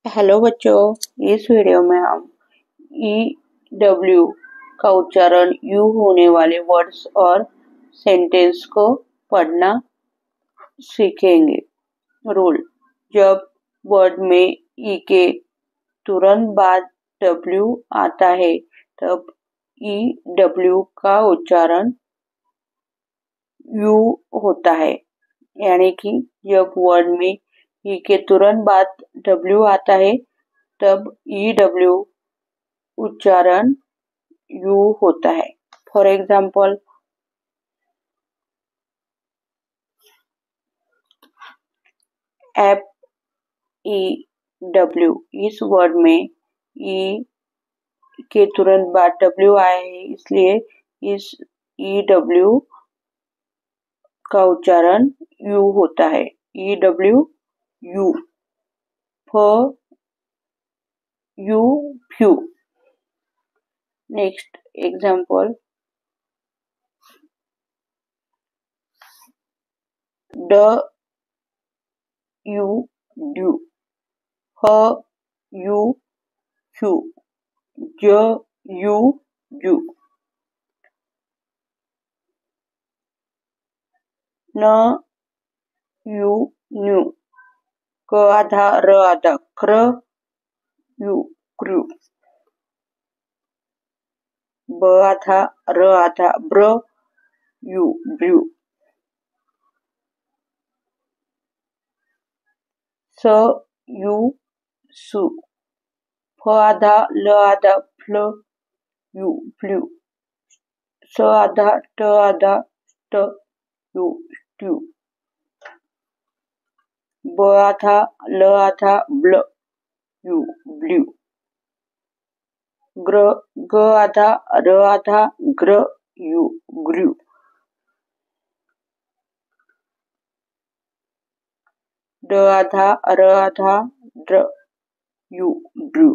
Hello बच्चों, इस video में हम EW का उच्चारण यू होने वाले वर्ड्स और सेंटेंस को पढ़ना सीखेंगे। रूल: जब वर्ड में ई के तुरंत बाद W आता है तब EW का उच्चारण यू होता है, यानी कि जब वर्ड में ई के तुरंत बाद W आता है तब EW उच्चारण यू होता है। For example, FEW, is word में ई के तुरंत बाद W आया है, इसलिए इस EW का उच्चारण यू होता है। EW you. You few. Next example, ड यू ड्यू, ह यू फ्यू, ज यू जू, न यू न्यू, क आधा र आधा क्र यू क्रू, ब आधा र आधा ब्र यू ब्रू, स यू सू, फ आधा ल आधा फ्ल यू फ्लू, स आधा ट आधा स्ट यू स्ट्यू, ब आधा ल आधा ब्ल यू ब्लू, ग आधा र आधा ग्र यू ग्रू, ड आधा र आधा ड्र यू ड्रू।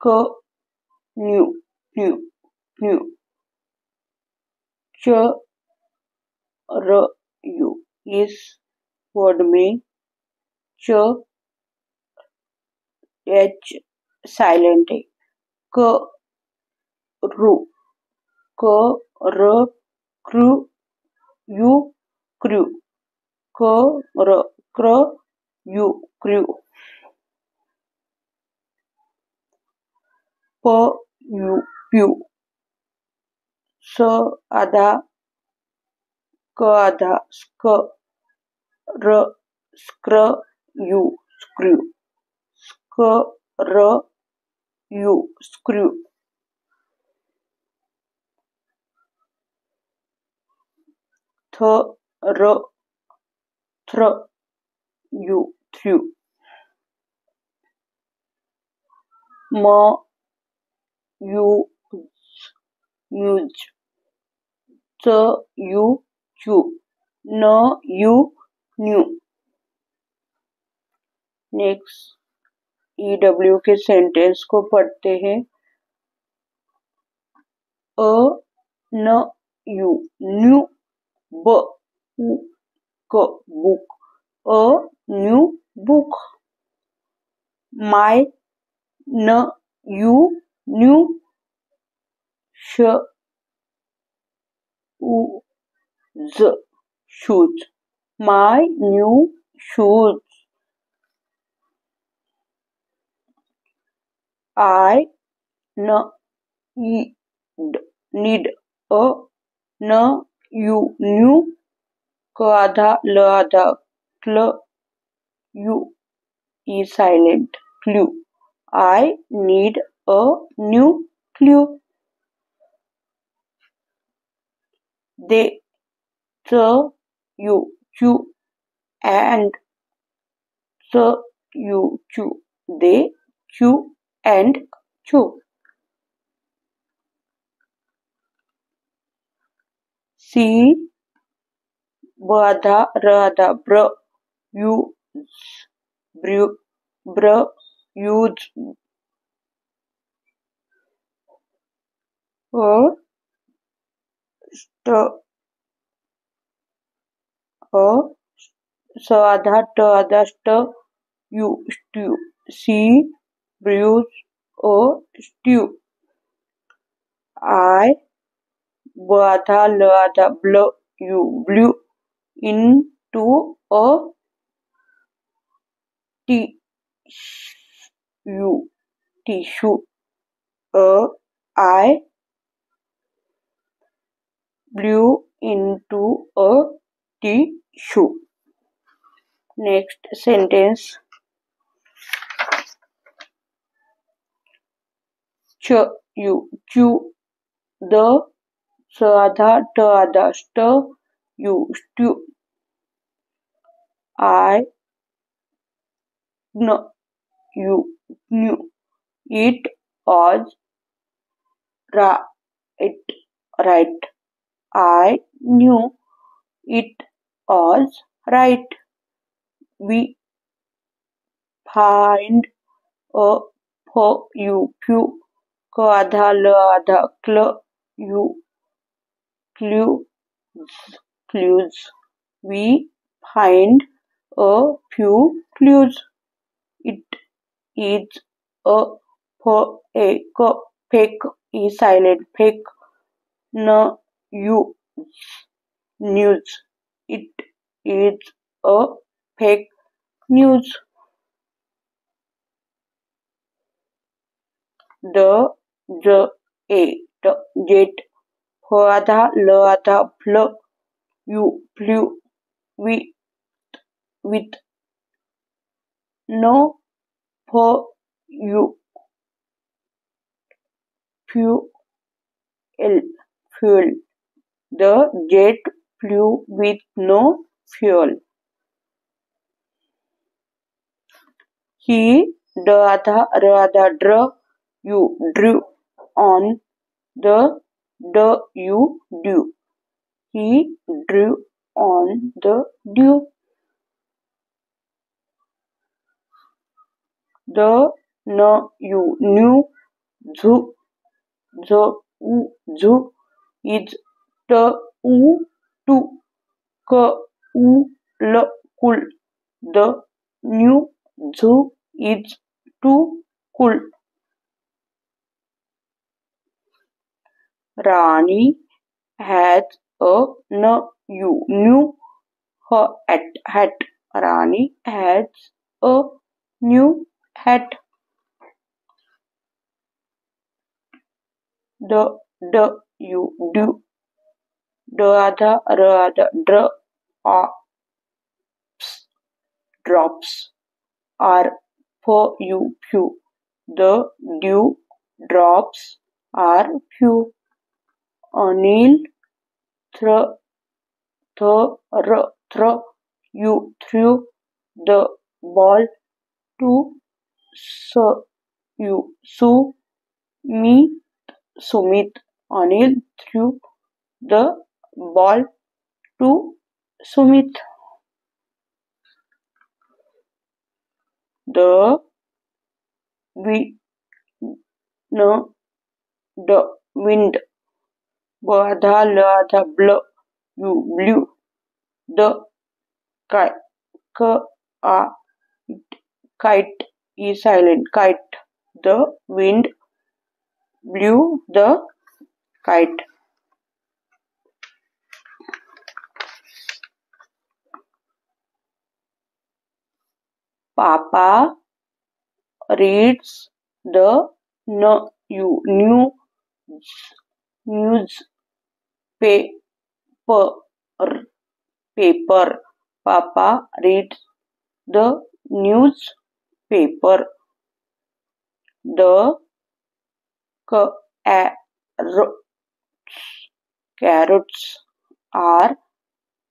क न्यू न्यू न्यू, च र यू, इस वर्ड में च एच साइलेंट है। क रू, क र क्रू यू क्रू, क र क्र यू क्रू, प यू प्यू, स आधा क आधा स्क र स्क्र यू स्क्रू, स्क र यू स्क्रू, थ र थ्र यू थ्रू, म यू यूज, च यू चू, न यू न्यू। नेक्स्ट EW के सेंटेंस को पढ़ते हैं। अ न यू न्यू ब उ क book, a new book, my न यू न्यू श उ ज shoes, my new shoes, I need, a न यू न्यू, क आधा ल आधा क्ल U E silent clue, I need a new clue. They च यू चू and च यू chew, they chew and chew. She ब आधा र आधा ब्र यू ब्रू, ब्र यूज अ स्ट अ स आधा ट आधा स्ट you stew she brews a stew I ब आधा ल आधा ब्ल यू blew into a tissue. I blew into a tissue. Next sentence. Chew the आधा ट आधा स्ट you stew. I you knew it was right. I knew it was right. We find a few क आधा ल आधा क्ल you clues. We find a few clues. It is a fake is silent fake news. It is a fake news. Jet आधा ल आधा flu you flew with no fuel. The jet flew with no fuel. He आधा र आधा dr you drew on the you drew. He drew on the dew. The you knew zoo is to cool. The new zoo is too cool. Rani has a new hat. Rani has a new hat. You do. आधा र आधा drops are for you few. The dew drops are few. Anil you threw the ball to Sumit. Anil threw the ball to Sumit. The wind आधा ल आधा ब्ल you blew. The kite is silent kite. The wind blew the kite. Papa reads the paper. Papa reads the newspaper. The carrots are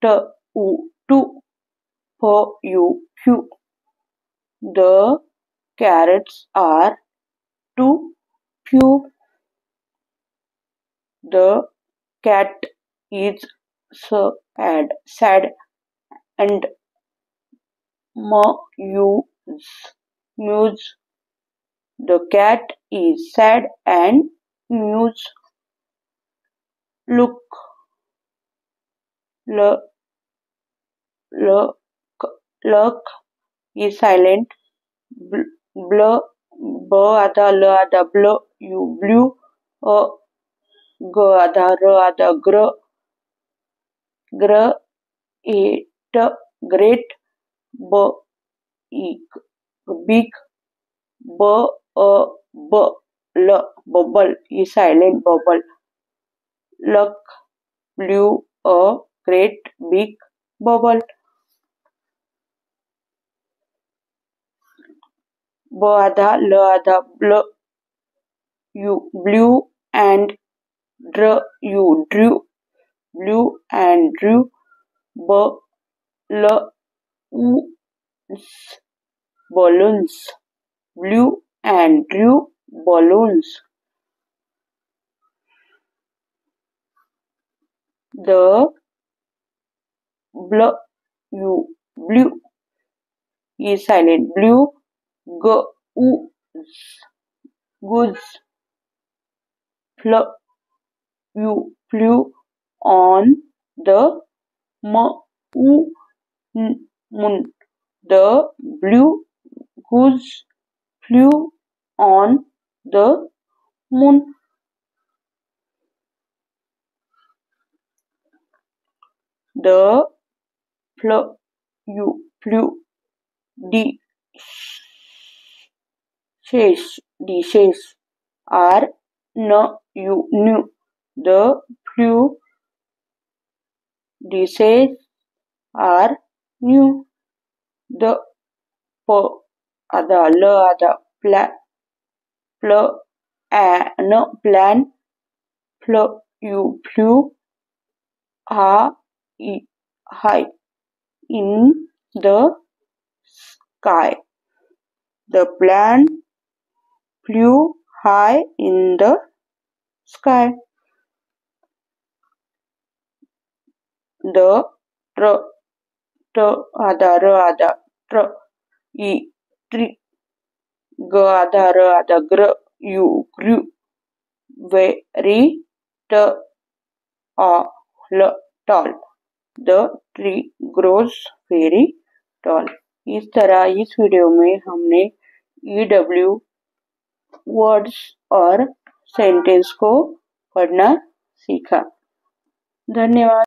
too for you few. The carrots are too few. The cat is sad and mews. The cat is sad and mews. look, luck is silent. Bl, b आधा ल आधा blue, g आधा r आधा great, b big, bubble is silent, bubble. Luck blew a great big bubble. B आधा ल आधा blew and drew, blew and drew, balloons, blew and drew balloons. The blue is silent, blue, goods, flew on the moon. The blue goose flew on the moon. The dishes are new. The few dishes are new. The आधा ल आधा plan flew high in the sky. The plane flew high in the sky. The आधा र आधा tree, g आधा र आधा grew very tall. The tree grows very tall. इस तरह इस वीडियो में हमने EW वर्ड्स और सेंटेंस को पढ़ना सीखा। धन्यवाद।